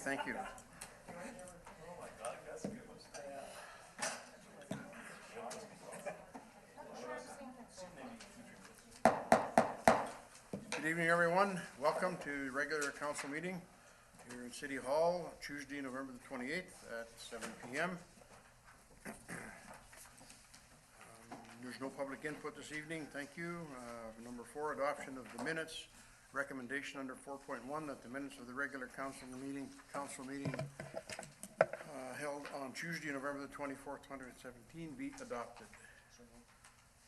thank you. Good evening, everyone. Welcome to regular council meeting here in City Hall, Tuesday, November the 28th at 7 p.m. There's no public input this evening. Thank you. Number 4, adoption of the minutes. Recommendation under 4.1 that the minutes of the regular council meeting held on Tuesday, November the 24th, 2017 be adopted.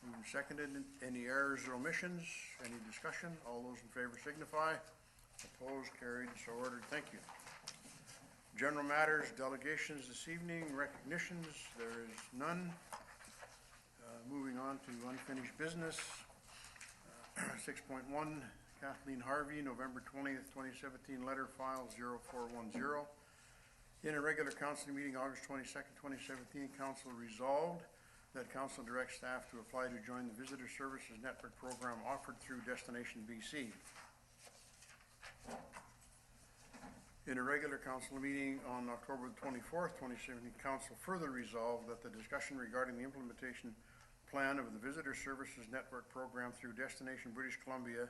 Moved and seconded. Any errors or omissions? Any discussion? All those in favor signify. Opposed? Carried. So ordered. Thank you. General matters, delegations this evening, recognitions. There is none. Moving on to unfinished business. 6.1, Kathleen Harvey, November 20th, 2017, letter file 0410. In a regular council meeting, August 22nd, 2017, council resolved that council directs staff to apply to join the Visitor Services Network program offered through Destination BC. In a regular council meeting on October 24th, 2017, council further resolved that the discussion regarding the implementation plan of the Visitor Services Network program through Destination British Columbia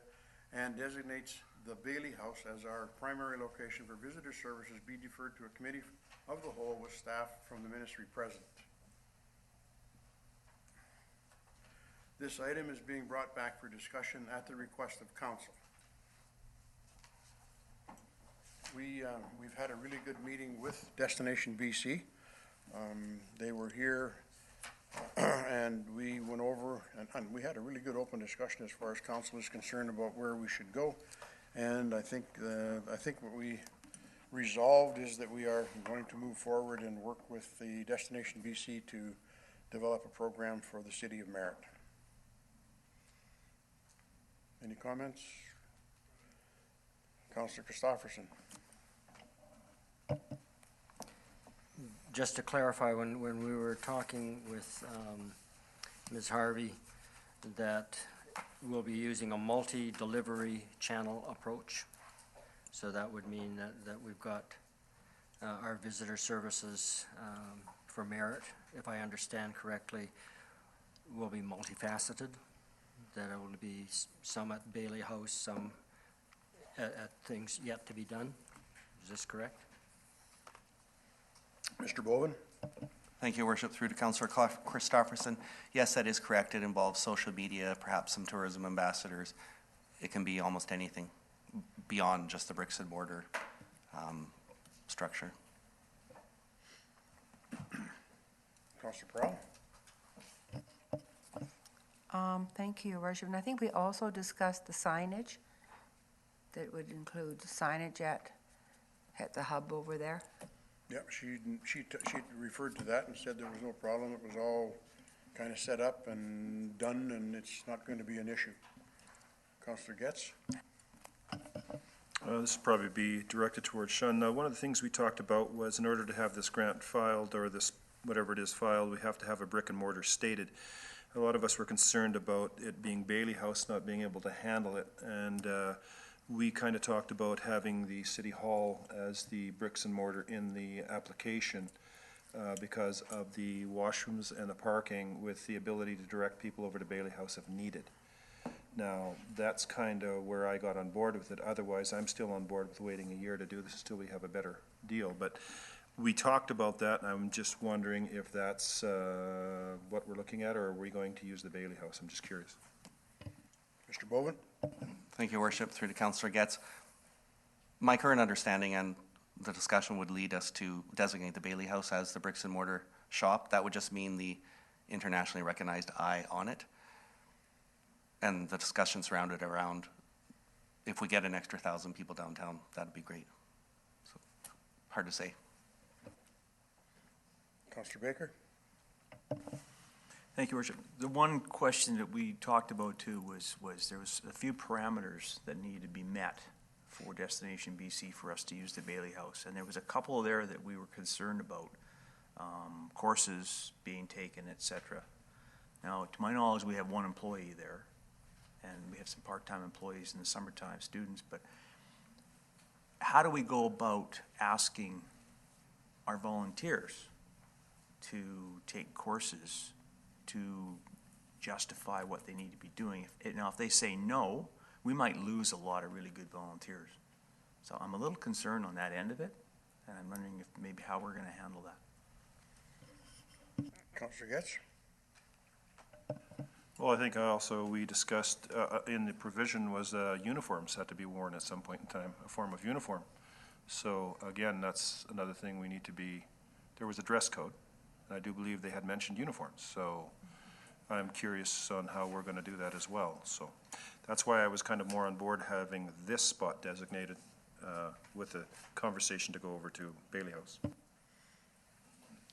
and designates the Bailey House as our primary location for visitor services be deferred to a committee of the whole with staff from the ministry present. This item is being brought back for discussion at the request of council. We've had a really good meeting with Destination BC. They were here and we went over and we had a really good open discussion as far as council is concerned about where we should go. And I think what we resolved is that we are going to move forward and work with the Destination BC to develop a program for the city of Merritt. Any comments? Councillor Christopherson. Just to clarify, when we were talking with Ms. Harvey, that we'll be using a multi-delivery channel approach. So that would mean that we've got our visitor services for Merritt, if I understand correctly, will be multifaceted. That it will be some at Bailey House, some at things yet to be done. Is this correct? Mr. Bowen. Thank you, Worship. Through to Councillor Christopherson. Yes, that is correct. It involves social media, perhaps some tourism ambassadors. It can be almost anything beyond just the bricks and mortar structure. Councillor Pearl. Thank you, Worship. And I think we also discussed the signage that would include signage at the hub over there. Yep, she referred to that and said there was no problem. It was all kind of set up and done, and it's not going to be an issue. Councillor Getz. This will probably be directed towards Sean. Now, one of the things we talked about was in order to have this grant filed, or this whatever it is filed, we have to have a brick and mortar stated. A lot of us were concerned about it being Bailey House not being able to handle it, and we kind of talked about having the City Hall as the bricks and mortar in the application because of the washrooms and the parking, with the ability to direct people over to Bailey House if needed. Now, that's kind of where I got on board with it. Otherwise, I'm still on board with waiting a year to do this until we have a better deal. But we talked about that, and I'm just wondering if that's what we're looking at, or are we going to use the Bailey House? I'm just curious. Mr. Bowen. Thank you, Worship. Through to Councillor Getz. My current understanding and the discussion would lead us to designate the Bailey House as the bricks and mortar shop. That would just mean the internationally recognized eye on it. And the discussion surrounded around, if we get an extra 1,000 people downtown, that'd be great. So, hard to say. Councillor Baker. Thank you, Worship. The one question that we talked about too was there was a few parameters that needed to be met for Destination BC for us to use the Bailey House, and there was a couple there that we were concerned about, courses being taken, etc. Now, to my knowledge, we have one employee there, and we have some part-time employees in the summertime, students, but how do we go about asking our volunteers to take courses to justify what they need to be doing. Now, if they say no, we might lose a lot of really good volunteers. So I'm a little concerned on that end of it, and I'm wondering if maybe how we're gonna handle that. Councillor Getz? Well, I think also we discussed, in the provision was uniforms had to be worn at some point in time, a form of uniform. So again, that's another thing we need to be, there was a dress code, and I do believe they had mentioned uniforms. So I'm curious on how we're going to do that as well. So that's why I was kind of more on board having this spot designated with a conversation to go over to Bailey House.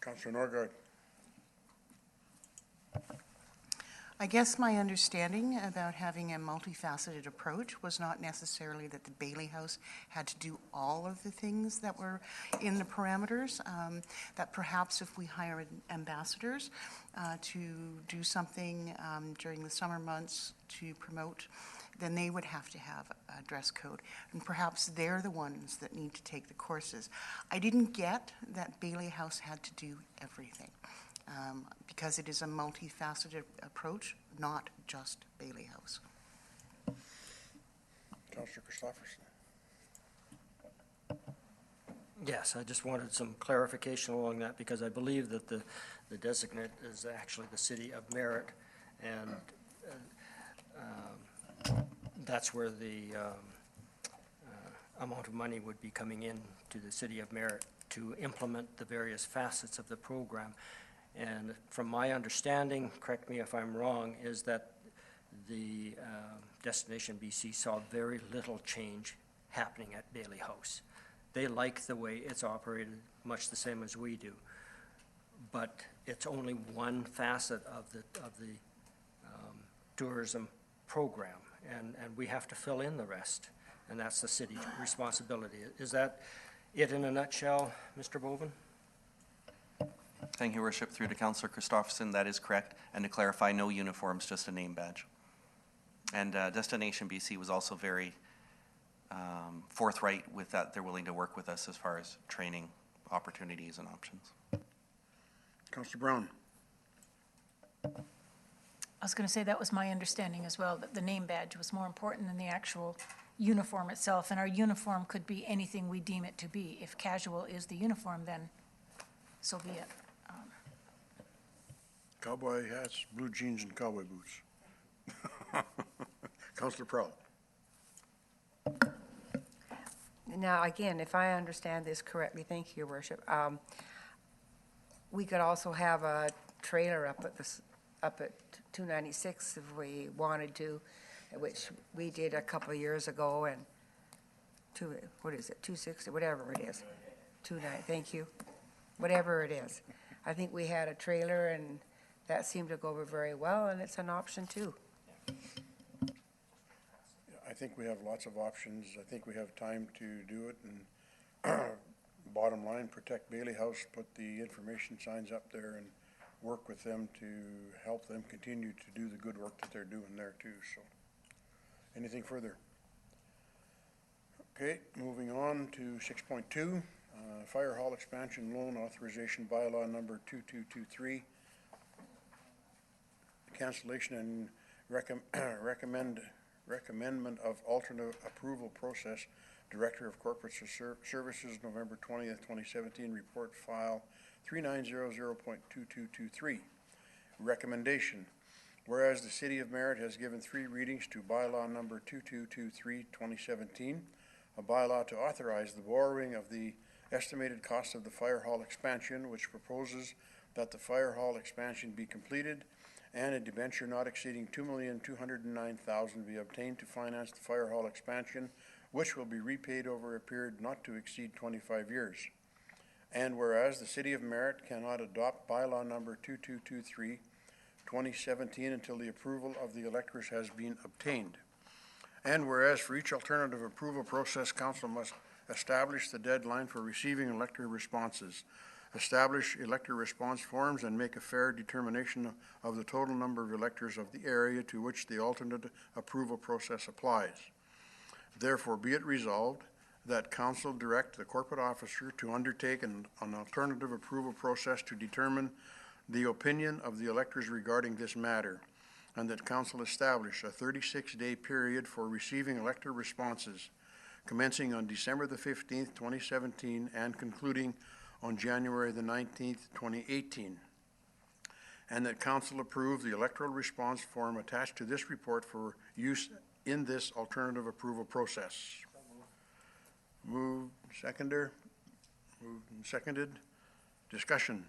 Councillor Norgard? I guess my understanding about having a multifaceted approach was not necessarily that the Bailey House had to do all of the things that were in the parameters, that perhaps if we hire ambassadors to do something during the summer months to promote, then they would have to have a dress code. And perhaps they're the ones that need to take the courses. I didn't get that Bailey House had to do everything. Because it is a multifaceted approach, not just Bailey House. Councillor Christopherson? Yes, I just wanted some clarification along that, because I believe that the designate is actually the city of Merritt, and that's where the amount of money would be coming in to the city of Merritt to implement the various facets of the program. And from my understanding, correct me if I'm wrong, is that the Destination BC saw very little change happening at Bailey House. They like the way it's operated, much the same as we do. But it's only one facet of the tourism program, and we have to fill in the rest, and that's the city's responsibility. Is that it in a nutshell, Mr. Boven? Thank you, Worship. Through to Councillor Christopherson, that is correct. And to clarify, no uniforms, just a name badge. And Destination BC was also very forthright with that. They're willing to work with us as far as training opportunities and options. Councillor Brown? I was going to say that was my understanding as well, that the name badge was more important than the actual uniform itself. And our uniform could be anything we deem it to be. If casual is the uniform, then so be it. Cowboy hats, blue jeans, and cowboy boots. Councillor Prowl? Now, again, if I understand this correctly, thank you, Your Worship, we could also have a trailer up at 296 if we wanted to, which we did a couple of years ago, and what is it, 260, whatever it is. 29, thank you. Whatever it is. I think we had a trailer, and that seemed to go over very well, and it's an option too. I think we have lots of options. I think we have time to do it, and bottom line, protect Bailey House, put the information signs up there, and work with them to help them continue to do the good work that they're doing there too. So, anything further? Okay, moving on to 6.2, Fire Hall Expansion Loan Authorization Bylaw Number 2223. Cancellation and recommendment of alternate approval process. Director of Corporate Services, November 20th, 2017, report file 3900.2223. Recommendation. Whereas the City of Merritt has given 3 readings to bylaw number 2223, 2017, a bylaw to authorize the borrowing of the estimated cost of the fire hall expansion, which proposes that the fire hall expansion be completed and a debenture not exceeding $2,209,000 be obtained to finance the fire hall expansion, which will be repaid over a period not to exceed 25 years. And whereas the City of Merritt cannot adopt bylaw number 2223, 2017 until the approval of the electors has been obtained. And whereas for each alternative approval process, council must establish the deadline for receiving elector responses, establish elector response forms, and make a fair determination of the total number of electors of the area to which the alternate approval process applies. Therefore, be it resolved that council direct the corporate officer to undertake an alternative approval process to determine the opinion of the electors regarding this matter, and that council establish a 36-day period for receiving elector responses commencing on December the 15th, 2017, and concluding on January the 19th, 2018. And that council approve the electoral response form attached to this report for use in this alternative approval process. Moved, seconder. Moved and seconded. Discussion.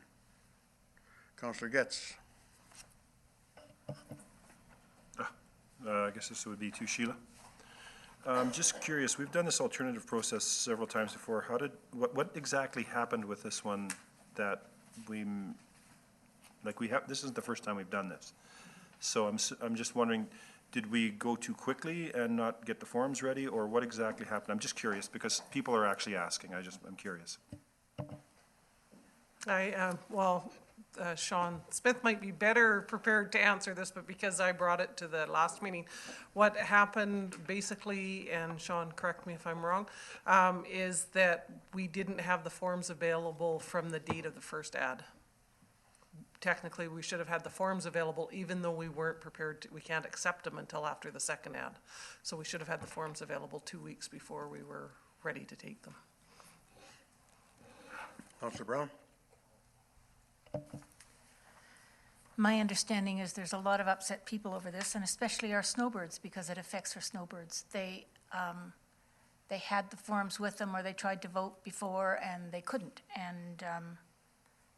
Councillor Getz. I guess this would be to Sheila. Just curious, we've done this alternative process several times before. What exactly happened with this one that this isn't the first time we've done this. So I'm just wondering, did we go too quickly and not get the forms ready, or what exactly happened? I'm just curious because people are actually asking. I'm curious. Sean Smith might be better prepared to answer this, but because I brought it to the last meeting, what happened basically, and Sean, correct me if I'm wrong, is that we didn't have the forms available from the date of the first ad. Technically, we should have had the forms available, even though we weren't prepared to, we can't accept them until after the second ad. So we should have had the forms available 2 weeks before we were ready to take them. Councillor Brown. My understanding is there's a lot of upset people over this, and especially our snowbirds, because it affects our snowbirds. They had the forms with them, or they tried to vote before, and they couldn't. And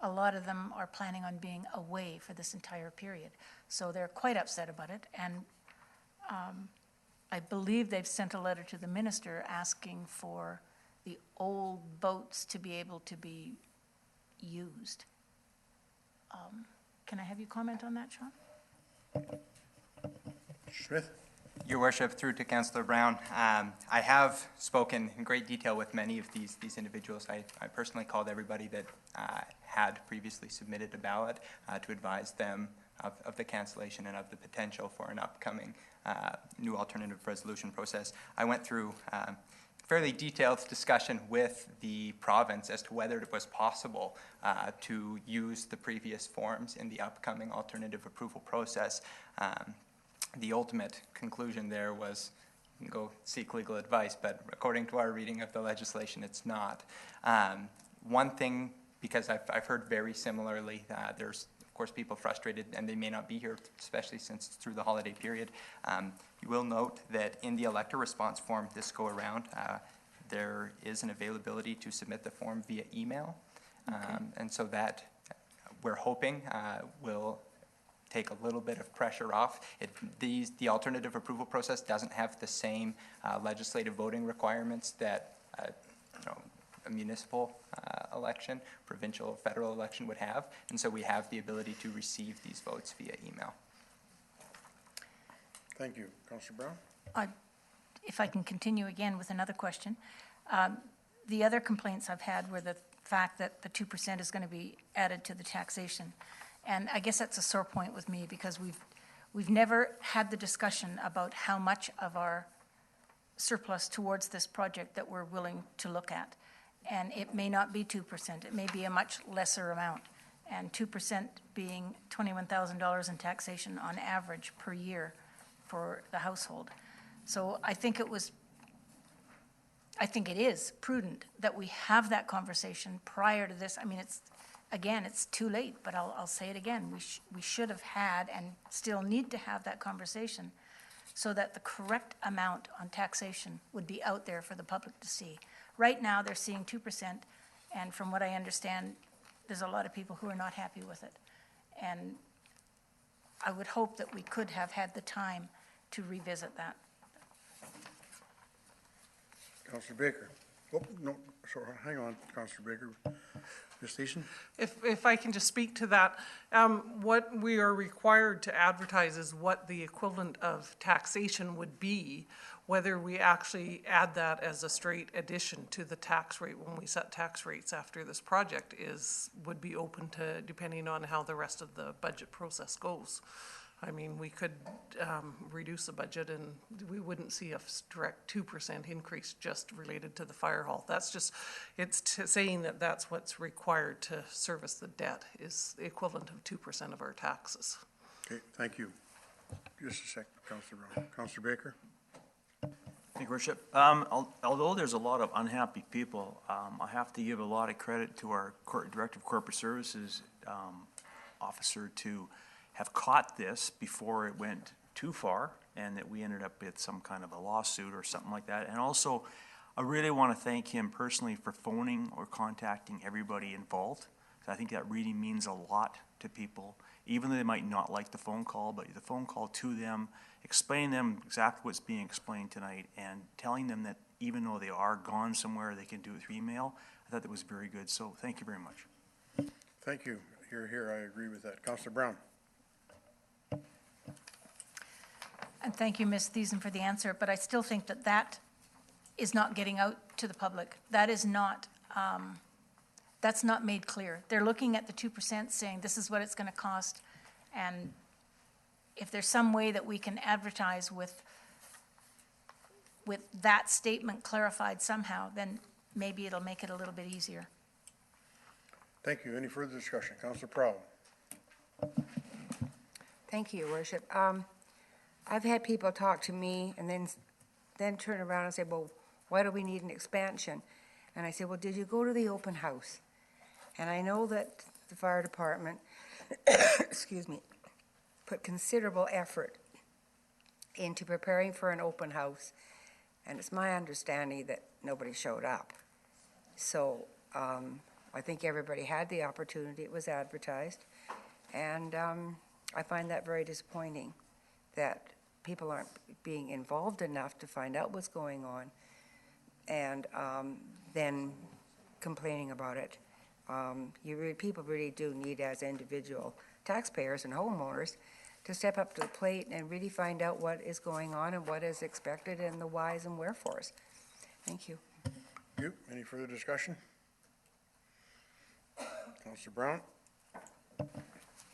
a lot of them are planning on being away for this entire period. So they're quite upset about it. And I believe they've sent a letter to the minister asking for the old boats to be able to be used. Can I have you comment on that, Sean? Smith. Your Worship, through to Councillor Brown, I have spoken in great detail with many of these individuals. I personally called everybody that had previously submitted a ballot to advise them of the cancellation and of the potential for an upcoming new alternative resolution process. I went through fairly detailed discussion with the province as to whether it was possible to use the previous forms in the upcoming alternative approval process. The ultimate conclusion there was, you can go seek legal advice, but according to our reading of the legislation, it's not. One thing, because I've heard very similarly, there's of course people frustrated and they may not be here, especially since it's through the holiday period. You will note that in the elector response form this go around, there is an availability to submit the form via email. And so that we're hoping will take a little bit of pressure off. The alternative approval process doesn't have the same legislative voting requirements that a municipal election, provincial or federal election would have, and so we have the ability to receive these votes via email. Thank you. Councillor Brown? If I can continue again with another question. The other complaints I've had were the fact that the 2% is going to be added to the taxation. And I guess that's a sore point with me, because we've never had the discussion about how much of our surplus towards this project that we're willing to look at. And it may not be 2%, it may be a much lesser amount. And 2% being $21,000 in taxation on average per year for the household. So I think it is prudent that we have that conversation prior to this. I mean, it's too late, but I'll say it again. We should have had and still need to have that conversation so that the correct amount on taxation would be out there for the public to see. Right now, they're seeing 2%, and from what I understand, there's a lot of people who are not happy with it. And I would hope that we could have had the time to revisit that. Councillor Baker. Oh, no, sorry, hang on, Councillor Baker. Ms. Thiessen? If I can just speak to that, what we are required to advertise is what the equivalent of taxation would be, whether we actually add that as a straight addition to the tax rate when we set tax rates after this project would be open to, depending on how the rest of the budget process goes. I mean, we could reduce the budget and we wouldn't see a direct 2% increase just related to the fire hall. That's just, it's saying that that's what's required to service the debt is the equivalent of 2% of our taxes. Okay, thank you. Just a second, Councillor Brown. Councillor Baker? Thank you, Worship. Although there's a lot of unhappy people, I have to give a lot of credit to our Director of Corporate Services officer to have caught this before it went too far and that we ended up with some kind of a lawsuit or something like that. And also, I really want to thank him personally for phoning or contacting everybody involved. I think that really means a lot to people, even though they might not like the phone call, but the phone call to them, explaining them exactly what's being explained tonight and telling them that even though they are gone somewhere, they can do it through email. I thought that was very good, so thank you very much. Thank you. Here, I agree with that. Councillor Brown? And thank you, Ms. Thiessen, for the answer, but I still think that that is not getting out to the public. That is not, that's not made clear. They're looking at the 2% saying this is what it's going to cost, and if there's some way that we can advertise with that statement clarified somehow, then maybe it'll make it a little bit easier. Thank you. Any further discussion? Councillor Prowl? Thank you, Your Worship. I've had people talk to me and then turn around and say, well, why do we need an expansion? And I say, well, did you go to the open house? And I know that the fire department, excuse me, put considerable effort into preparing for an open house. And it's my understanding that nobody showed up. So I think everybody had the opportunity. It was advertised. And I find that very disappointing, that people aren't being involved enough to find out what's going on and then complaining about it. People really do need, as individual taxpayers and homeowners, to step up to the plate and really find out what is going on and what is expected and the whys and wherefores. Thank you. Thank you. Any further discussion? Councillor Brown?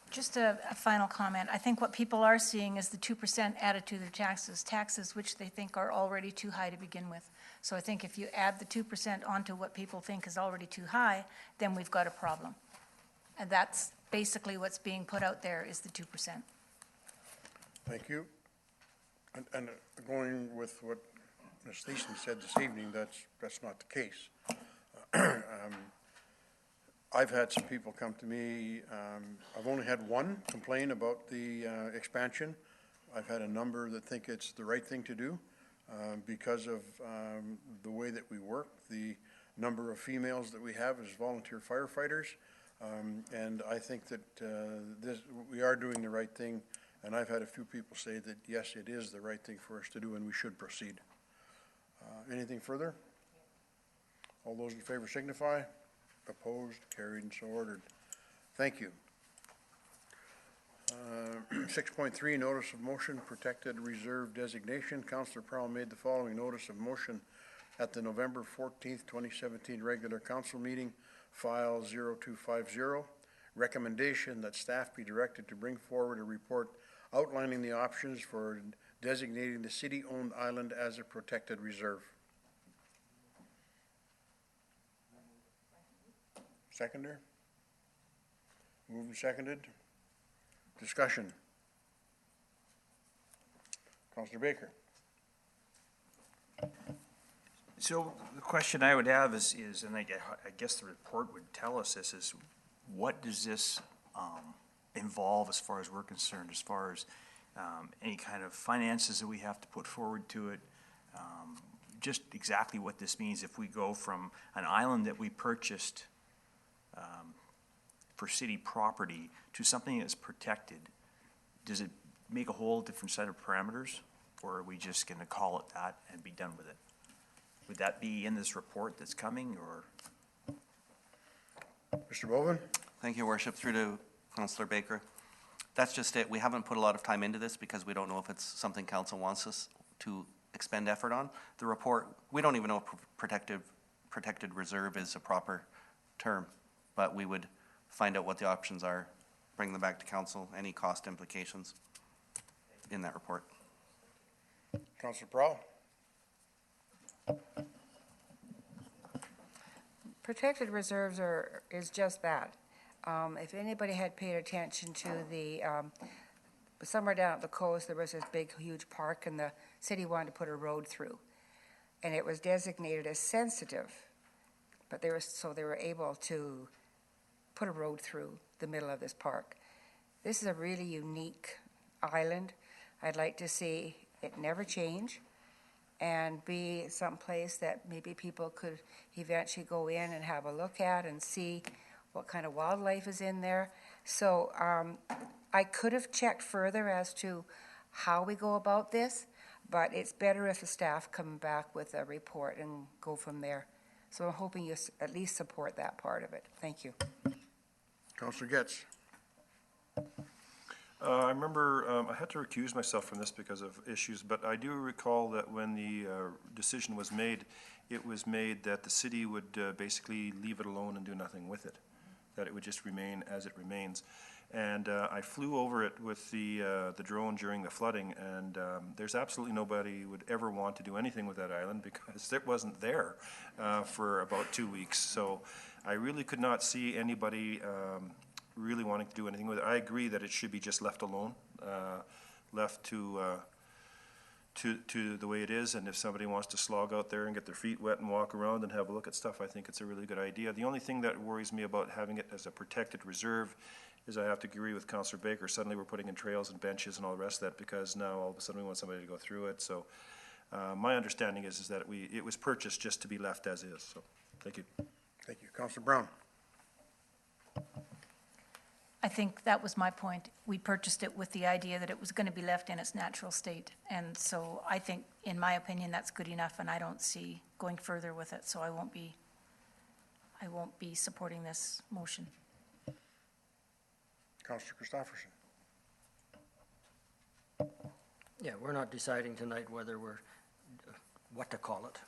Just a final comment. I think what people are seeing is the 2% added to their taxes which they think are already too high to begin with. So I think if you add the 2% onto what people think is already too high, then we've got a problem. And that's basically what's being put out there is the 2%. Thank you. And going with what Ms. Thiessen said this evening, that's not the case. I've had some people come to me. I've only had one complain about the expansion. I've had a number that think it's the right thing to do because of the way that we work, the number of females that we have as volunteer firefighters. And I think that we are doing the right thing. And I've had a few people say that, yes, it is the right thing for us to do and we should proceed. Anything further? All those in favor signify. Opposed, carried, and so ordered. Thank you. 6.3, notice of motion, protected reserve designation. Councillor Prowl made the following notice of motion at the November 14th, 2017 regular council meeting, file 0250. Recommendation that staff be directed to bring forward a report outlining the options for designating the city-owned island as a protected reserve. Seconder? Moved and seconded. Discussion. Councillor Baker. So the question I would have is and I guess the report would tell us this, is what does this involve as far as we're concerned, as far as any kind of finances that we have to put forward to it, just exactly what this means if we go from an island that we purchased for city property to something that's protected. Does it make a whole different set of parameters, or are we just going to call it that and be done with it? Would that be in this report that's coming, or? Mr. Bovin? Thank you, Worship. Through to Councillor Baker. That's just it. We haven't put a lot of time into this because we don't know if it's something council wants us to expend effort on. The report, we don't even know if protected reserve is a proper term, but we would find out what the options are, bring them back to council, any cost implications. in that report. Councillor Prowl? Protected reserves is just that. If anybody had paid attention to somewhere down at the coast, there was this big, huge park, and the city wanted to put a road through. And it was designated as sensitive, but they were able to put a road through the middle of this park. This is a really unique island. I'd like to see it never change and be someplace that maybe people could eventually go in and have a look at and see what kind of wildlife is in there. So I could have checked further as to how we go about this, but it's better if the staff come back with a report and go from there. So I'm hoping you at least support that part of it. Thank you. Councillor Getz? I remember, I had to recuse myself from this because of issues, but I do recall that when the decision was made, it was made that the city would basically leave it alone and do nothing with it, that it would just remain as it remains. And I flew over it with the drone during the flooding, and there's absolutely nobody who would ever want to do anything with that island because it wasn't there for about 2 weeks. So I really could not see anybody really wanting to do anything with it. I agree that it should be just left alone, left to the way it is, and if somebody wants to slog out there and get their feet wet and walk around and have a look at stuff, I think it's a really good idea. The only thing that worries me about having it as a protected reserve is I have to agree with Councillor Baker. Suddenly we're putting in trails and benches and all the rest of that because now all of a sudden we want somebody to go through it. So my understanding is that it was purchased just to be left as is. So thank you. Thank you. Councillor Brown? I think that was my point. We purchased it with the idea that it was going to be left in its natural state. And so I think, in my opinion, that's good enough, and I don't see going further with it, so I won't be supporting this motion. Councillor Christopherson? Yeah, we're not deciding tonight what to call it.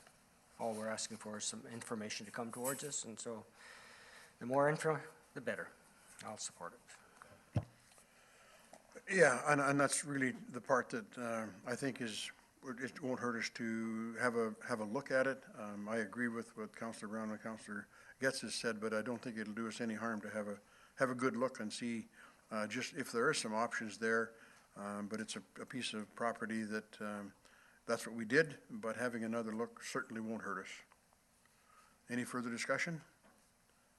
All we're asking for is some information to come towards us, and so the more info, the better. I'll support it. Yeah, and that's really the part that I think it won't hurt us to have a look at it. I agree with what Councillor Brown and Councillor Getz has said, but I don't think it'll do us any harm to have a good look and see just if there are some options there. But it's a piece of property that that's what we did, but having another look certainly won't hurt us. Any further discussion?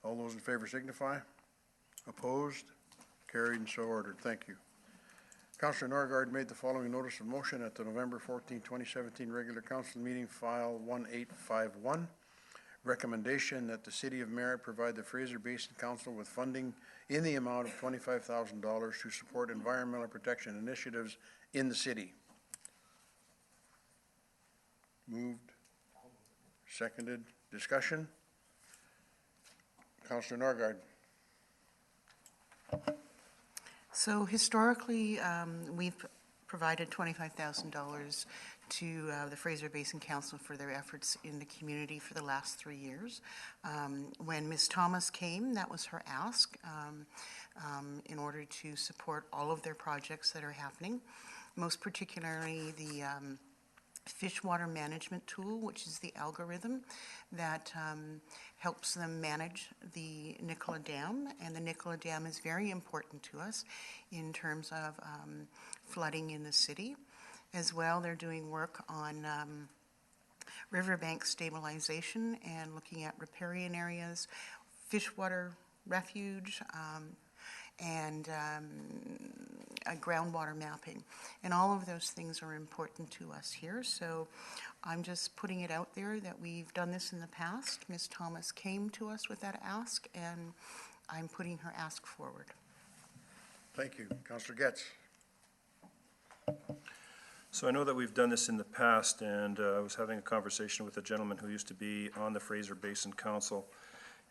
All those in favor signify. Opposed? Carried and so ordered. Thank you. Councillor Norgard made the following notice of motion at the November 14, 2017 regular council meeting, file 1851. Recommendation that the City of Merritt provide the Fraser Basin Council with funding in the amount of $25,000 to support environmental protection initiatives in the city. Moved. Seconded. Discussion. Councillor Norgard. So historically, we've provided $25,000 to the Fraser Basin Council for their efforts in the community for the last 3 years. When Ms. Thomas came, that was her ask in order to support all of their projects that are happening, most particularly the fish water management tool, which is the algorithm that helps them manage the Nicola Dam. And the Nicola Dam is very important to us in terms of flooding in the city. As well, they're doing work on riverbank stabilization and looking at riparian areas, fish water refuge, and groundwater mapping. And all of those things are important to us here. So I'm just putting it out there that we've done this in the past. Ms. Thomas came to us with that ask, and I'm putting her ask forward. Thank you. Councillor Getz. So I know that we've done this in the past, and I was having a conversation with a gentleman who used to be on the Fraser Basin Council,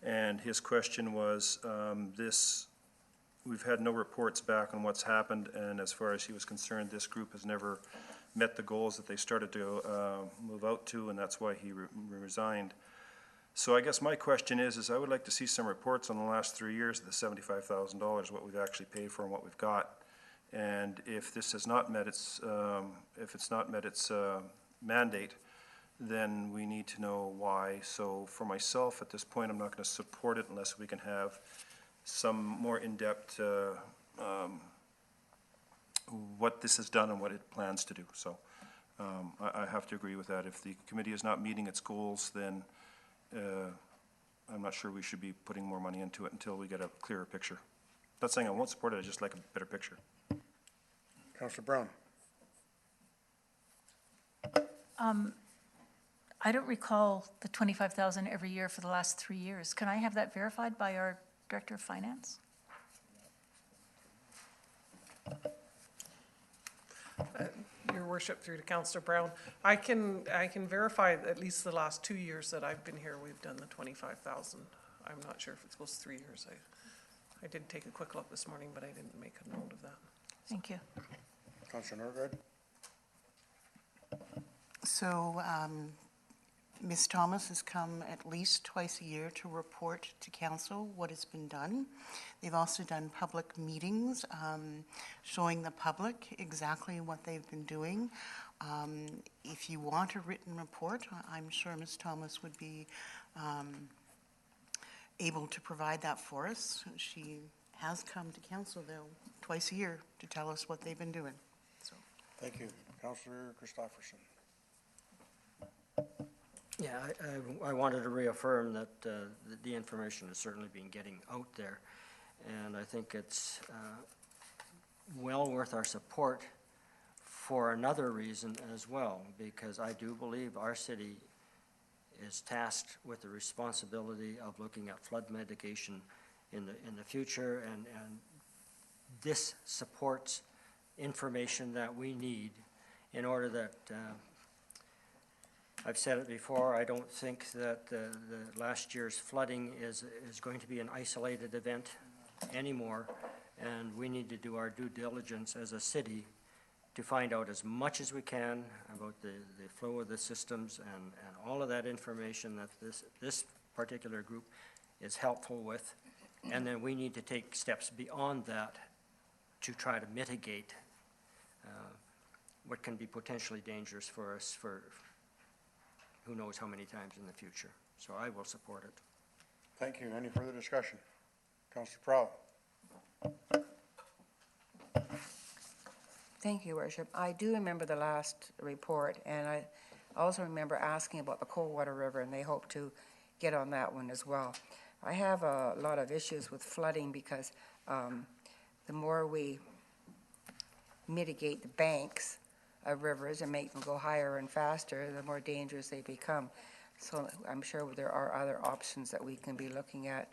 and his question was we've had no reports back on what's happened, and as far as he was concerned, this group has never met the goals that they started to move out to, and that's why he resigned. So I guess my question is I would like to see some reports on the last 3 years of the $75,000, what we've actually paid for and what we've got. And if this has not met its, if it's not met its mandate, then we need to know why. So for myself, at this point, I'm not going to support it unless we can have some more in-depth what this has done and what it plans to do. So I have to agree with that. If the committee is not meeting its goals, then I'm not sure we should be putting more money into it until we get a clearer picture. Not saying I won't support it, I just like a better picture. Councillor Brown? I don't recall the 25,000 every year for the last 3 years. Can I have that verified by our Director of Finance? Your worship, through to Councillor Brown, I can verify at least the last 2 years that I've been here, we've done the 25,000. I'm not sure if it's supposed to 3 years. I did take a quick look this morning, but I didn't make a note of that. Thank you. Councillor Norgard? So, Ms. Thomas has come at least twice a year to report to council what has been done. They've also done public meetings, showing the public exactly what they've been doing. If you want a written report, I'm sure Ms. Thomas would be able to provide that for us. She has come to council, though, twice a year to tell us what they've been doing. So. Thank you. Councillor Christopherson? Yeah, I wanted to reaffirm that the information has certainly been getting out there, and I think it's well worth our support for another reason as well, because I do believe our city is tasked with the responsibility of looking at flood mitigation in the future, and this supports information that we need in order that I've said it before, I don't think that the last year's flooding is going to be an isolated event anymore, and we need to do our due diligence as a city to find out as much as we can about the flow of the systems and all of that information that this particular group is helpful with. And then we need to take steps beyond that to try to mitigate what can be potentially dangerous for us for who knows how many times in the future. So I will support it. Thank you. Any further discussion? Councillor Prowl? Thank you, Worship. I do remember the last report, and I also remember asking about the Coldwater River, and they hope to get on that one as well. I have a lot of issues with flooding because the more we mitigate the banks of rivers and make them go higher and faster, the more dangerous they become. So I'm sure there are other options that we can be looking at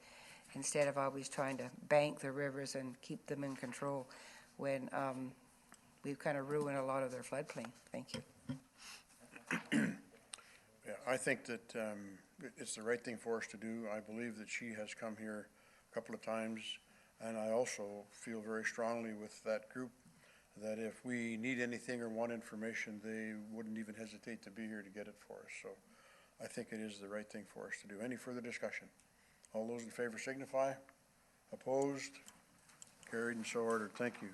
instead of always trying to bank the rivers and keep them in control when we've kind of ruined a lot of their floodplain. Thank you. Yeah, I think that it's the right thing for us to do. I believe that she has come here a couple of times, and I also feel very strongly with that group that if we need anything or want information, they wouldn't even hesitate to be here to get it for us. So I think it is the right thing for us to do. Any further discussion? All those in favor signify. Opposed? Carried and so ordered. Thank you.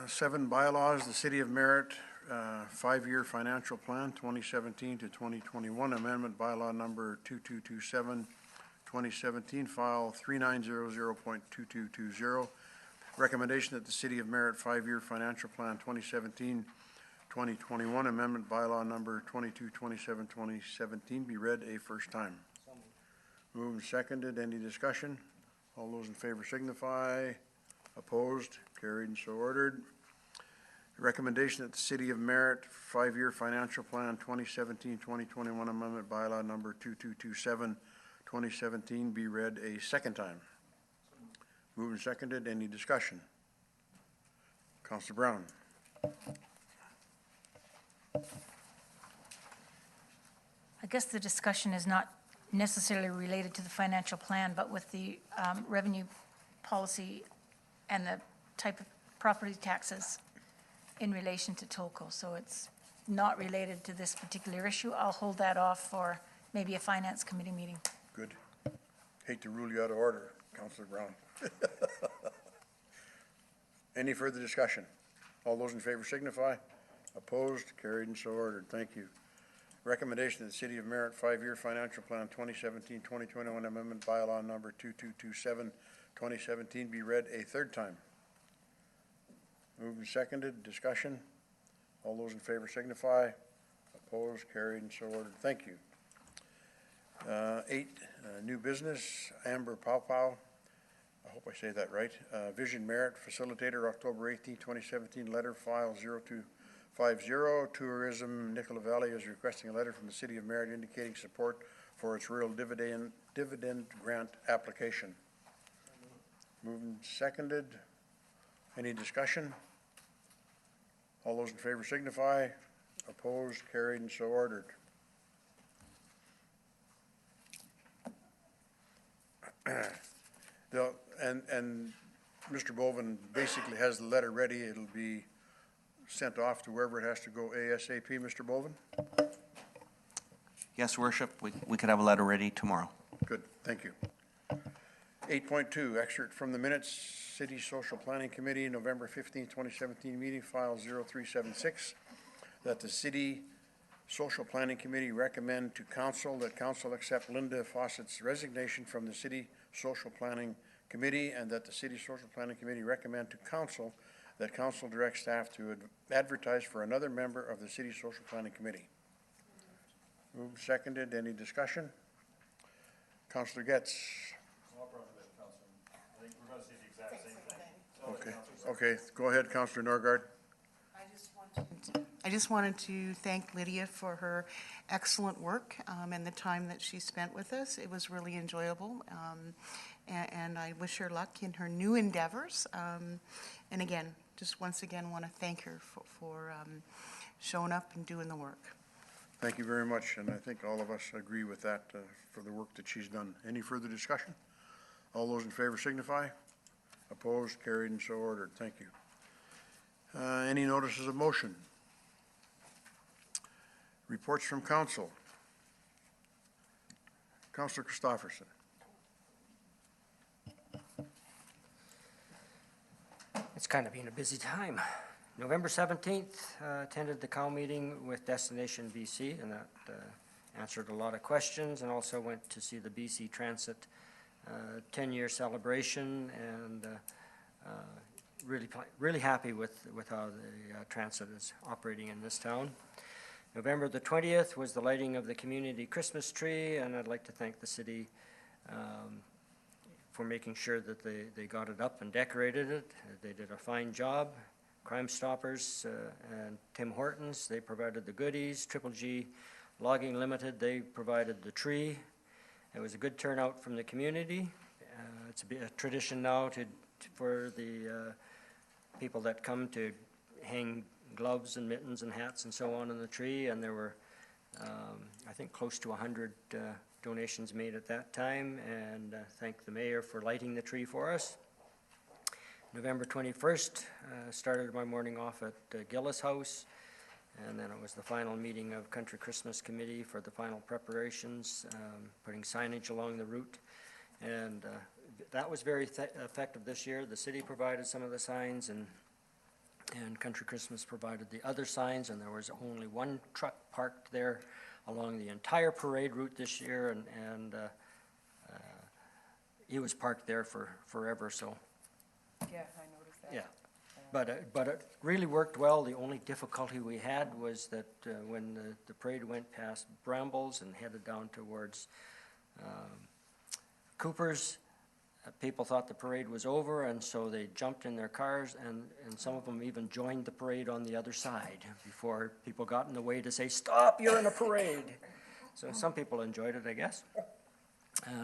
7 bylaws, the City of Merritt 5-year financial plan 2017 to 2021 amendment bylaw number 2227 2017 file 3900.2220. Recommendation that the City of Merritt 5-year financial plan 2017-2021 amendment bylaw number 2227-2017 be read a first time. Moved and seconded. Any discussion? All those in favor signify. Opposed? Carried and so ordered. Recommendation that the City of Merritt 5-year financial plan 2017-2021 amendment bylaw number 2227-2017 be read a second time. Moved and seconded. Any discussion? Councillor Brown. I guess the discussion is not necessarily related to the financial plan, but with the revenue policy and the type of property taxes in relation to Tolko. So it's not related to this particular issue. I'll hold that off for maybe a finance committee meeting. Good. Hate to rule you out of order. Councillor Brown. Any further discussion? All those in favor signify. Opposed, carried and so ordered. Thank you. Recommendation of the City of Merritt 5-year Financial Plan 2017-2021 Amendment Bylaw Number 2227, 2017 be read a third time. Moved and seconded. Discussion. All those in favor signify. Opposed, carried and so ordered. Thank you. 8, new business, Amber Powpow. I hope I say that right. Vision Merit Facilitator, October 18, 2017, letter file 0250. Tourism, Nicola Valley is requesting a letter from the City of Merritt indicating support for its rural dividend grant application. Moved and seconded. Any discussion? All those in favor signify. Opposed, carried and so ordered. And Mr. Boven basically has the letter ready. It'll be sent off to wherever it has to go ASAP. Mr. Boven? Yes, Worship, we could have a letter ready tomorrow. Good, thank you. 8.2, excerpt from the minutes, City Social Planning Committee, November 15, 2017 meeting, file 0376, that the City Social Planning Committee recommend to Council that Council accept Linda Fawcett's resignation from the City Social Planning Committee, and that the City Social Planning Committee recommend to Council that Council direct staff to advertise for another member of the City Social Planning Committee. Moved, seconded. Any discussion? Councillor Getz. I think we're going to see the exact same thing. Okay, go ahead, Councillor Norgard. I just wanted to thank Lydia for her excellent work and the time that she spent with us. It was really enjoyable, and I wish her luck in her new endeavors. And again, just once again want to thank her for showing up and doing the work. Thank you very much, and I think all of us agree with that for the work that she's done. Any further discussion? All those in favor signify. Opposed, carried, and so ordered. Thank you. Any notices of motion? Reports from council. Councillor Christopherson. It's kind of been a busy time. November 17th, attended the COW meeting with Destination BC, and that answered a lot of questions, and also went to see the BC Transit 10-year celebration, and really happy with how the transit is operating in this town. November the 20th was the lighting of the community Christmas tree, and I'd like to thank the city for making sure that they got it up and decorated it. They did a fine job. Crime Stoppers and Tim Hortons, they provided the goodies. Triple G Logging Limited, they provided the tree. It was a good turnout from the community. It's a tradition now for the people that come to hang gloves and mittens and hats and so on in the tree, and there were, I think, close to 100 donations made at that time, and thank the mayor for lighting the tree for us. November 21st, started my morning off at Gillis House, and then it was the final meeting of Country Christmas Committee for the final preparations, putting signage along the route, and that was very effective this year. The city provided some of the signs, and Country Christmas provided the other signs, and there was only one truck parked there along the entire parade route this year, and he was parked there for forever, so. Yeah, I noticed that. Yeah, but it really worked well. The only difficulty we had was that when the parade went past Brambles and headed down towards Cooper's, people thought the parade was over, and so they jumped in their cars, and some of them even joined the parade on the other side before people got in the way to say, "Stop, you're in a parade." So some people enjoyed it, I guess.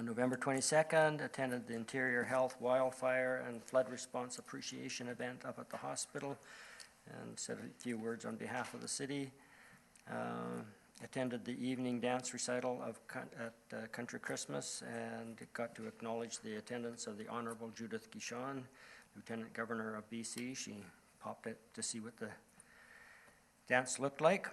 November 22nd, attended the Interior Health Wildfire and Flood Response Appreciation event up at the hospital, and said a few words on behalf of the city. Attended the evening dance recital at Country Christmas, and got to acknowledge the attendance of the Honorable Judith Guichon, Lieutenant Governor of BC. She popped out to see what the dance looked like.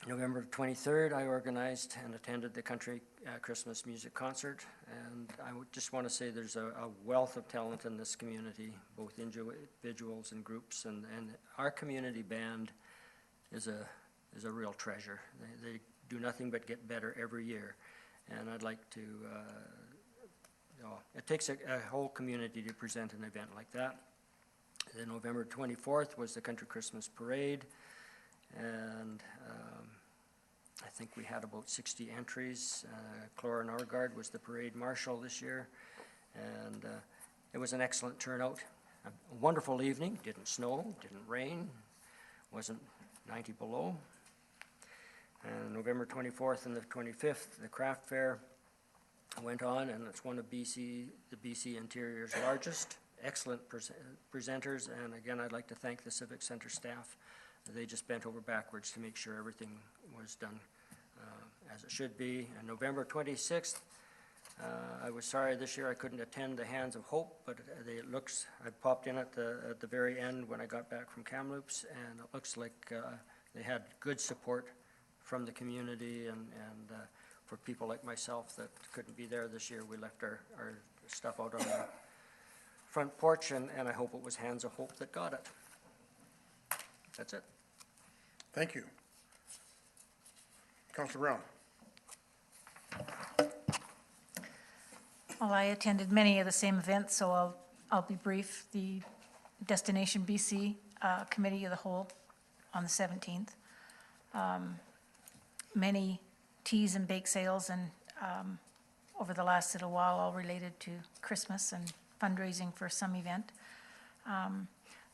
November 23rd, I organized and attended the country Christmas music concert, and I would just want to say there's a wealth of talent in this community, both individuals and groups, and our community band is a real treasure. They do nothing but get better every year, and I'd like to, it takes a whole community to present an event like that. Then November 24th was the Country Christmas Parade, and I think we had about 60 entries. Clara Norgard was the parade marshal this year, and it was an excellent turnout. A wonderful evening, didn't snow, didn't rain, wasn't 90 below. And November 24th and the 25th, the craft fair went on, and it's one of the BC Interior's largest. Excellent presenters, and again, I'd like to thank the Civic Center staff. They just bent over backwards to make sure everything was done as it should be. And November 26th, I was sorry this year I couldn't attend the Hands of Hope, but I popped in at the very end when I got back from Kamloops, and it looks like they had good support from the community, and for people like myself that couldn't be there this year, we left our stuff out on the front porch, and I hope it was Hands of Hope that got it. That's it. Thank you. Councillor Brown. Well, I attended many of the same events, so I'll be brief. The Destination BC Committee of the Whole on the 17th. Many teas and bake sales, and over the last little while, all related to Christmas and fundraising for some event.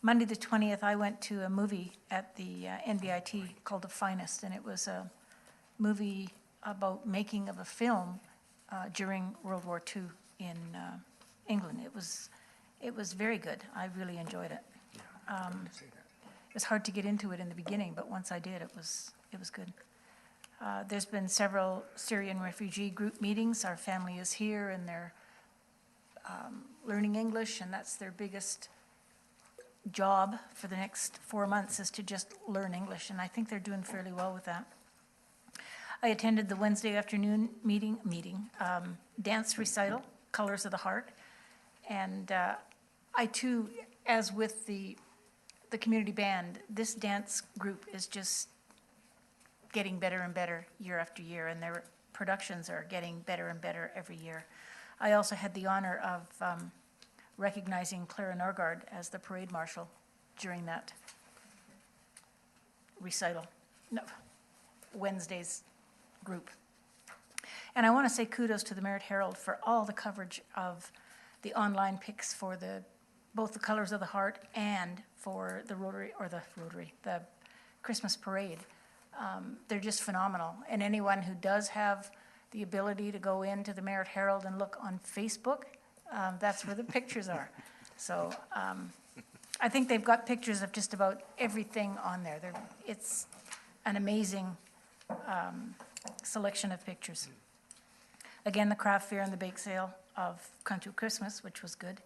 Monday the 20th, I went to a movie at the NBIT called The Finest, and it was a movie about making of a film during World War II in England. It was very good. I really enjoyed it. It was hard to get into it in the beginning, but once I did, it was good. There's been several Syrian refugee group meetings. Our family is here, and they're learning English, and that's their biggest job for the next 4 months, is to just learn English, and I think they're doing fairly well with that. I attended the Wednesday afternoon dance recital, Colors of the Heart, and I too, as with the community band, this dance group is just getting better and better year after year, and their productions are getting better and better every year. I also had the honor of recognizing Clara Norgard as the parade marshal during that Wednesday's group. And I want to say kudos to the Merritt Herald for all the coverage of the online pics for both the Colors of the Heart and for the the Christmas parade. They're just phenomenal. And anyone who does have the ability to go into the Merritt Herald and look on Facebook, that's where the pictures are. So I think they've got pictures of just about everything on there. It's an amazing selection of pictures. Again, the craft fair and the bake sale of Country Christmas, which was good.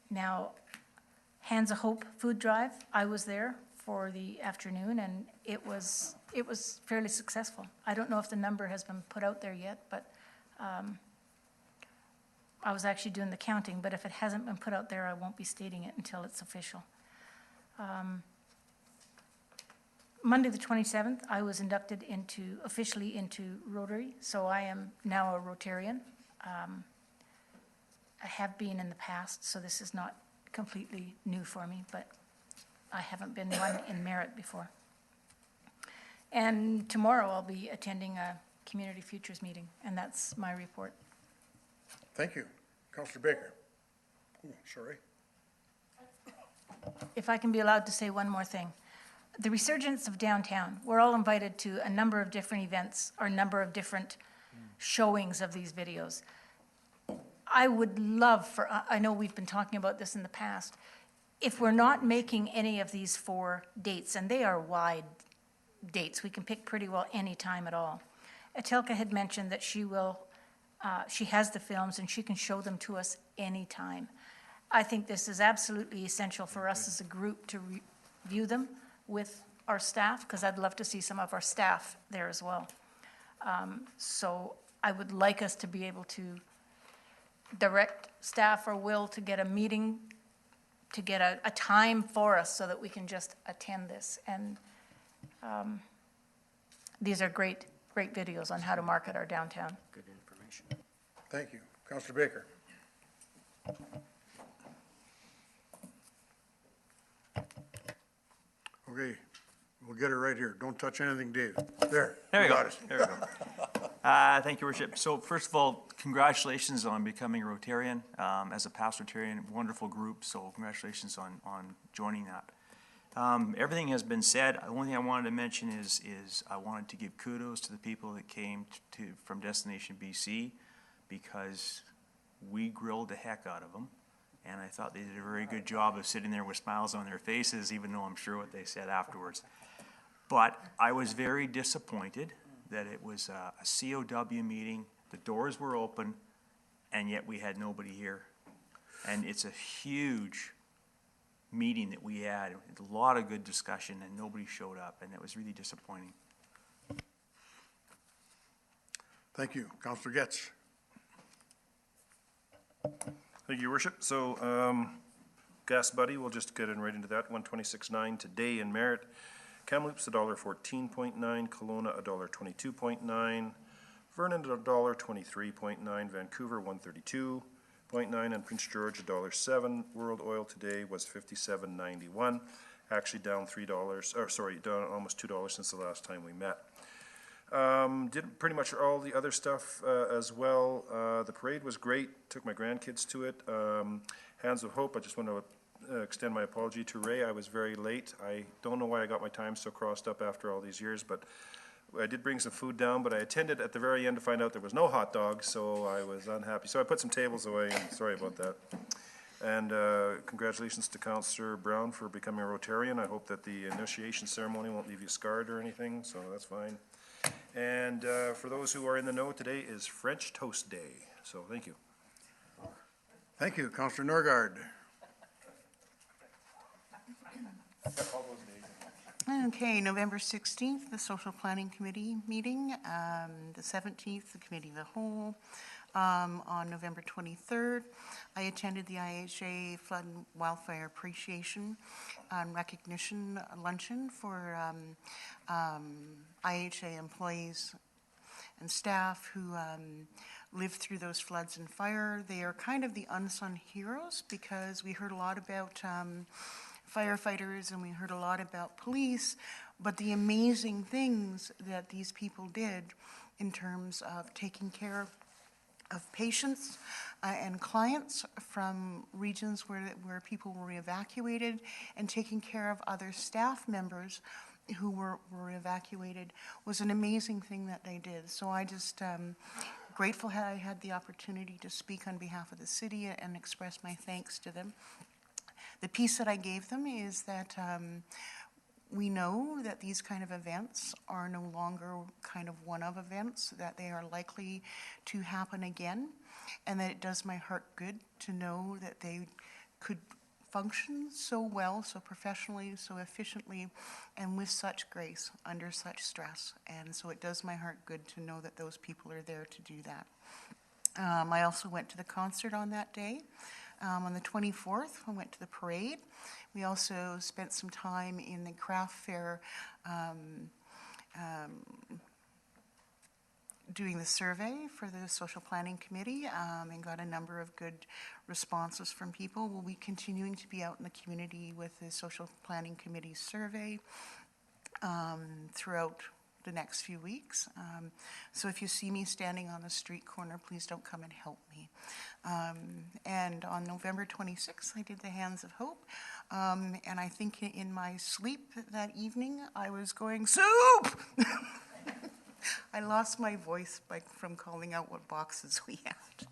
Now, Hands of Hope food drive, I was there for the afternoon, and it was fairly successful. I don't know if the number has been put out there yet, but I was actually doing the counting, but if it hasn't been put out there, I won't be stating it until it's official. Monday the 27th, I was inducted officially into Rotary, so I am now a Rotarian. I have been in the past, so this is not completely new for me, but I haven't been one in Merritt before. And tomorrow I'll be attending a Community Futures meeting, and that's my report. Thank you. Councillor Baker. Oh, sorry. If I can be allowed to say one more thing. The resurgence of downtown, we're all invited to a number of different events or a number of different showings of these videos. I would love I know we've been talking about this in the past, if we're not making any of these 4 dates, and they are wide dates, we can pick pretty well any time at all. Atelka had mentioned that she has the films and she can show them to us anytime. I think this is absolutely essential for us as a group to review them with our staff, because I'd love to see some of our staff there as well. So I would like us to be able to direct staff or Will to get a meeting, to get a time for us so that we can just attend this. And these are great videos on how to market our downtown. Good information. Thank you. Councillor Baker. Okay, we'll get it right here. Don't touch anything, Dave. There. There we go. got it. There we go. Thank you, Worship. So first of all, congratulations on becoming a Rotarian. As a past Rotarian, wonderful group, so congratulations on joining that. Everything has been said. The only thing I wanted to mention is I wanted to give kudos to the people that came from Destination BC, because we grilled the heck out of them. And I thought they did a very good job of sitting there with smiles on their faces, even though I'm sure what they said afterwards. But I was very disappointed that it was a COW meeting, the doors were open, and yet we had nobody here. And it's a huge meeting that we had, a lot of good discussion, and nobody showed up, and it was really disappointing. Thank you. Councillor Getz. Thank you, Your Worship. So, Gas Buddy, we'll just get in right into that. 126.9 today in Merritt. Kamloops $1.14.9, Kelowna $1.22.9, Vernon $1.23.9, Vancouver $1.32.9, and Prince George $1.07. World Oil today was $57.91, actually down $3, or sorry, down almost $2 since the last time we met. Did pretty much all the other stuff as well. The parade was great. Took my grandkids to it. Hands of Hope, I just want to extend my apology to Ray. I was very late. I don't know why I got my time so crossed up after all these years, but I did bring some food down, but I attended at the very end to find out there was no hot dogs, so I was unhappy. So I put some tables away, and sorry about that. And congratulations to Councillor Brown for becoming a Rotarian. I hope that the initiation ceremony won't leave you scarred or anything, so that's fine. And for those who are in the know, today is French Toast Day, so thank you. Thank you. Councillor Norgard. Okay, November 16th, the Social Planning Committee meeting. The 17th, the Committee of the Whole. On November 23rd, I attended the IHA Flood and Wildfire Appreciation Recognition Luncheon for IHA employees and staff who lived through those floods and fire. They are kind of the unsung heroes, because we heard a lot about firefighters and we heard a lot about police, but the amazing things that these people did in terms of taking care of patients and clients from regions where people were evacuated, and taking care of other staff members who were evacuated was an amazing thing that they did. So I just grateful I had the opportunity to speak on behalf of the city and express my thanks to them. The piece that I gave them is that we know that these kind of events are no longer kind of one-of events, that they are likely to happen again, and that it does my heart good to know that they could function so well, so professionally, so efficiently, and with such grace under such stress. And so it does my heart good to know that those people are there to do that. I also went to the concert on that day. On the 24th, I went to the parade. We also spent some time in the craft fair doing the survey for the Social Planning Committee, and got a number of good responses from people. We'll be continuing to be out in the community with the Social Planning Committee survey throughout the next few weeks. So if you see me standing on the street corner, please don't come and help me. And on November 26th, I did the Hands of Hope. And I think in my sleep that evening, I was going, soup! I lost my voice from calling out what boxes we had.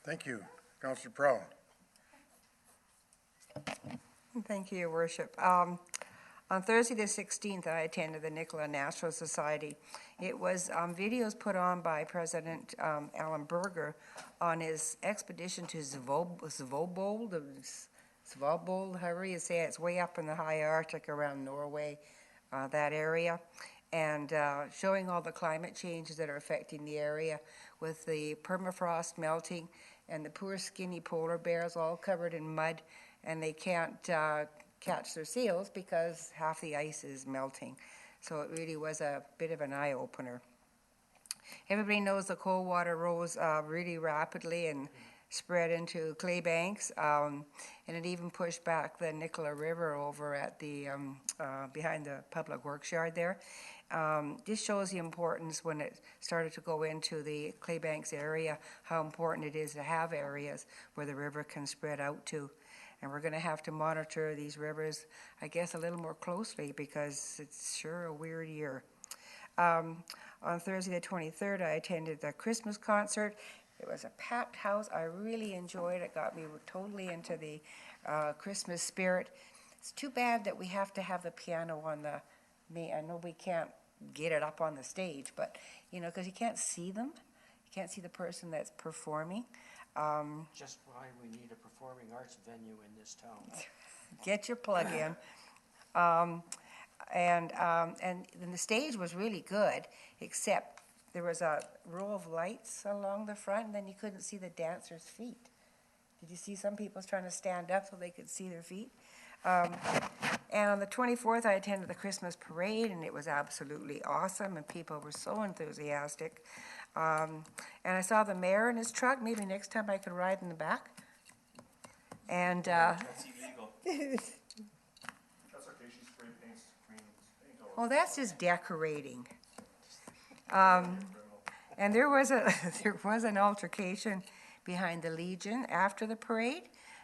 Thank you. Councillor Prow. Thank you, Your Worship. On Thursday the 16th, I attended the Nicola National Society. It was videos put on by President Alan Berger on his expedition to Zvobold, Svalbard, however you say it. It's way up in the high Arctic around Norway, that area. And showing all the climate changes that are affecting the area with the permafrost melting and the poor skinny polar bears all covered in mud, and they can't catch their seals because half the ice is melting. So it really was a bit of an eye-opener. Everybody knows the cold water rose really rapidly and spread into clay banks, and it even pushed back the Nicola River over at the behind the public works yard there. This shows the importance when it started to go into the clay banks area, how important it is to have areas where the river can spread out to. And we're going to have to monitor these rivers, I guess, a little more closely because it's sure a weird year. On Thursday the 23rd, I attended the Christmas concert. It was a packed house. I really enjoyed it. It got me totally into the Christmas spirit. It's too bad that we have to have the piano on the I know we can't get it up on the stage, but, you know, because you can't see them. You can't see the person that's performing. Just why we need a performing arts venue in this town. Get your plug in. And the stage was really good, except there was a row of lights along the front, and then you couldn't see the dancers' feet. Did you see some people trying to stand up so they could see their feet? And on the 24th, I attended the Christmas parade, and it was absolutely awesome, and people were so enthusiastic. And I saw the mayor in his truck. Maybe next time I could ride in the back. And That's illegal. That's okay, she spray paints green paint all over. well, that's just decorating. And there was an altercation behind the Legion after the parade.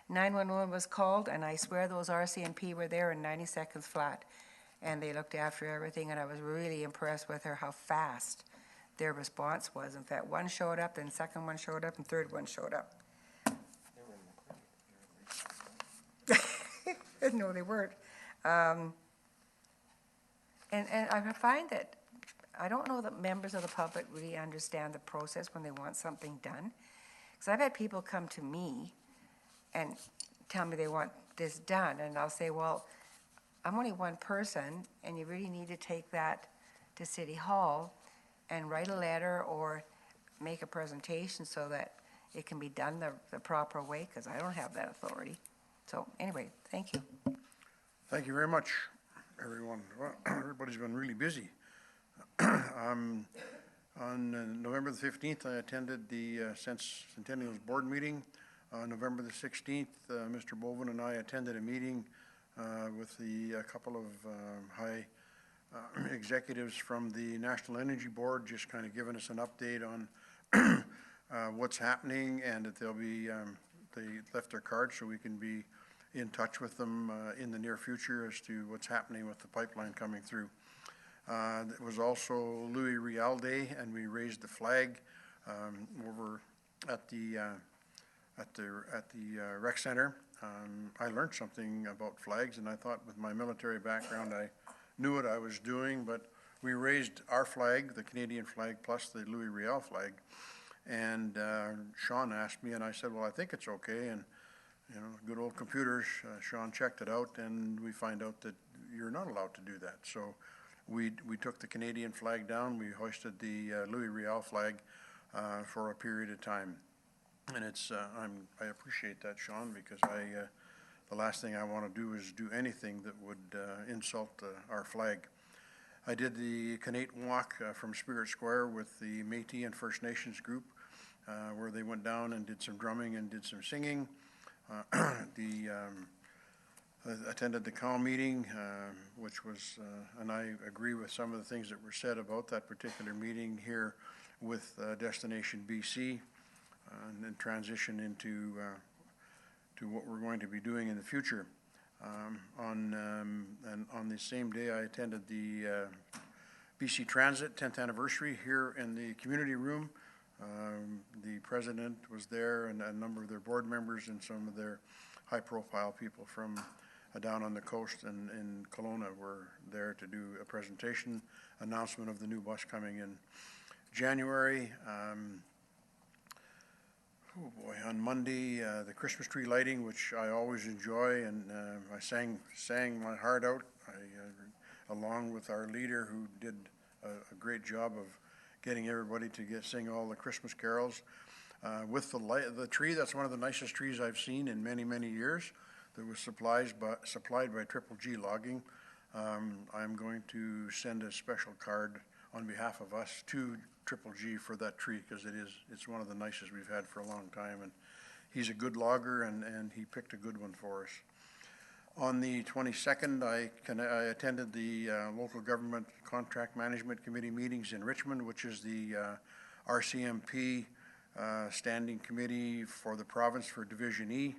911 was called, and I swear those RCMP were there in 90 seconds flat. And they looked after everything, and I was really impressed with how fast their response was. In fact, one showed up, then second one showed up, and third one showed up. No, they weren't. And I find that I don't know that members of the public really understand the process when they want something done. Because I've had people come to me and tell me they want this done, and I'll say, well, I'm only one person, and you really need to take that to City Hall and write a letter or make a presentation so that it can be done the proper way, because I don't have that authority. So anyway, thank you. Thank you very much, everyone. Well, everybody's been really busy. On November the 15th, I attended the Centennial's board meeting. November the 16th, Mr. Boven and I attended a meeting with a couple of high executives from the National Energy Board, just kind of giving us an update on what's happening, and that they'll be, they left their cards so we can be in touch with them in the near future as to what's happening with the pipeline coming through. It was also Louis Riel Day, and we raised the flag over at the rec center. I learned something about flags, and I thought with my military background I knew what I was doing, but we raised our flag, the Canadian flag, plus the Louis Riel flag. And Sean asked me, and I said, well, I think it's okay. And, you know, good old computers, Sean checked it out, and we find out that you're not allowed to do that. So we took the Canadian flag down, we hoisted the Louis Riel flag for a period of time. And it's, I appreciate that, Sean, because the last thing I want to do is do anything that would insult our flag. I did the Canate Walk from Spirit Square with the Métis and First Nations group, where they went down and did some drumming and did some singing. Attended the COW meeting, which was, and I agree with some of the things that were said about that particular meeting here with Destination BC, and then transition into to what we're going to be doing in the future. And on the same day, I attended the BC Transit 10th anniversary here in the community room. The president was there, and a number of their board members and some of their high-profile people from down on the coast and in Kelowna were there to do a presentation, announcement of the new bus coming in January. oh boy, on Monday, the Christmas tree lighting, which I always enjoy, and I sang my heart out. Along with our leader, who did a great job of getting everybody to sing all the Christmas carols. With the tree, that's one of the nicest trees I've seen in many, many years. That was supplied by Triple G Logging. I'm going to send a special card on behalf of us to Triple G for that tree, because it's one of the nicest we've had for a long time, and he's a good logger, and he picked a good one for us. On the 22nd, I attended the Local Government Contract Management Committee meetings in Richmond, which is the RCMP Standing Committee for the province for Division E.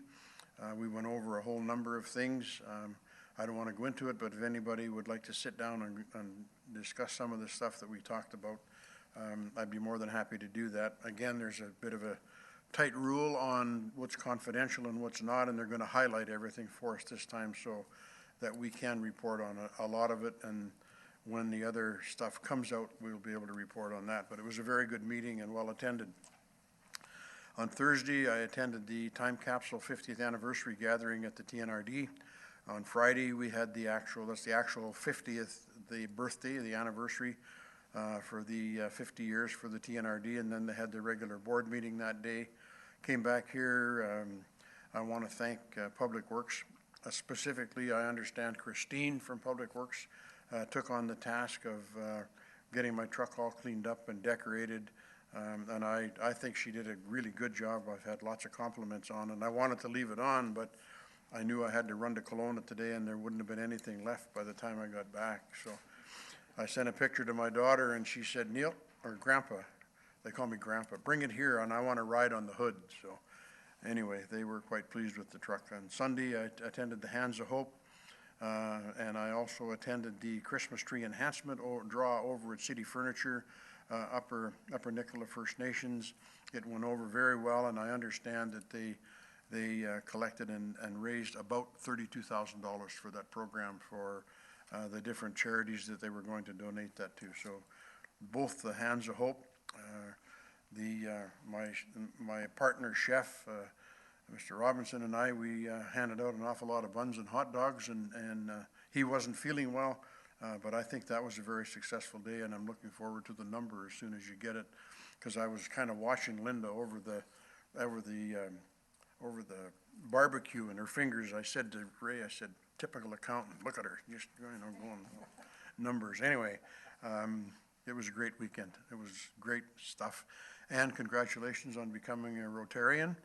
We went over a whole number of things. I don't want to go into it, but if anybody would like to sit down and discuss some of the stuff that we talked about, I'd be more than happy to do that. Again, there's a bit of a tight rule on what's confidential and what's not, and they're going to highlight everything for us this time so that we can report on a lot of it, and when the other stuff comes out, we'll be able to report on that. But it was a very good meeting and well attended. On Thursday, I attended the Time Capsule 50th Anniversary Gathering at the TNRD. On Friday, we had that's the actual 50th, the birthday, the anniversary for the 50 years for the TNRD, and then they had the regular board meeting that day. Came back here. I want to thank Public Works. Specifically, I understand Christine from Public Works took on the task of getting my truck all cleaned up and decorated, and I think she did a really good job. I've had lots of compliments on, and I wanted to leave it on, but I knew I had to run to Kelowna today, and there wouldn't have been anything left by the time I got back. So I sent a picture to my daughter, and she said, Neil, or Grandpa, they call me Grandpa, bring it here, and I want to ride on the hood. So anyway, they were quite pleased with the truck. On Sunday, I attended the Hands of Hope, and I also attended the Christmas tree enhancement draw over at City Furniture, Upper Nicola First Nations. It went over very well, and I understand that they collected and raised about $32,000 for that program for the different charities that they were going to donate that to. So both the Hands of Hope, my partner chef, Mr. Robinson, and I, we handed out an awful lot of buns and hot dogs, and he wasn't feeling well, but I think that was a very successful day, and I'm looking forward to the number as soon as you get it, because I was kind of watching Linda over the barbecue and her fingers. I said to Ray, I said, typical accountant, look at her, just going numbers. Anyway, it was a great weekend. It was great stuff. And congratulations on becoming a Rotarian.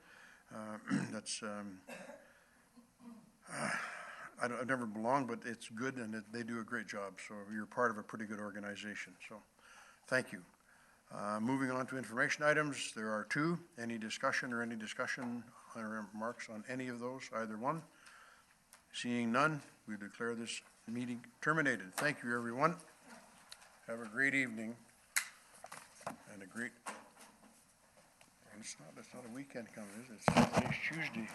I've never belonged, but it's good, and they do a great job. So you're part of a pretty good organization. So thank you. Moving on to information items, there are two. Any discussion or remarks on any of those, either one? Seeing none, we declare this meeting terminated. Thank you, everyone. Have a great evening and a great, it's not a weekend coming, is it? Today's Tuesday.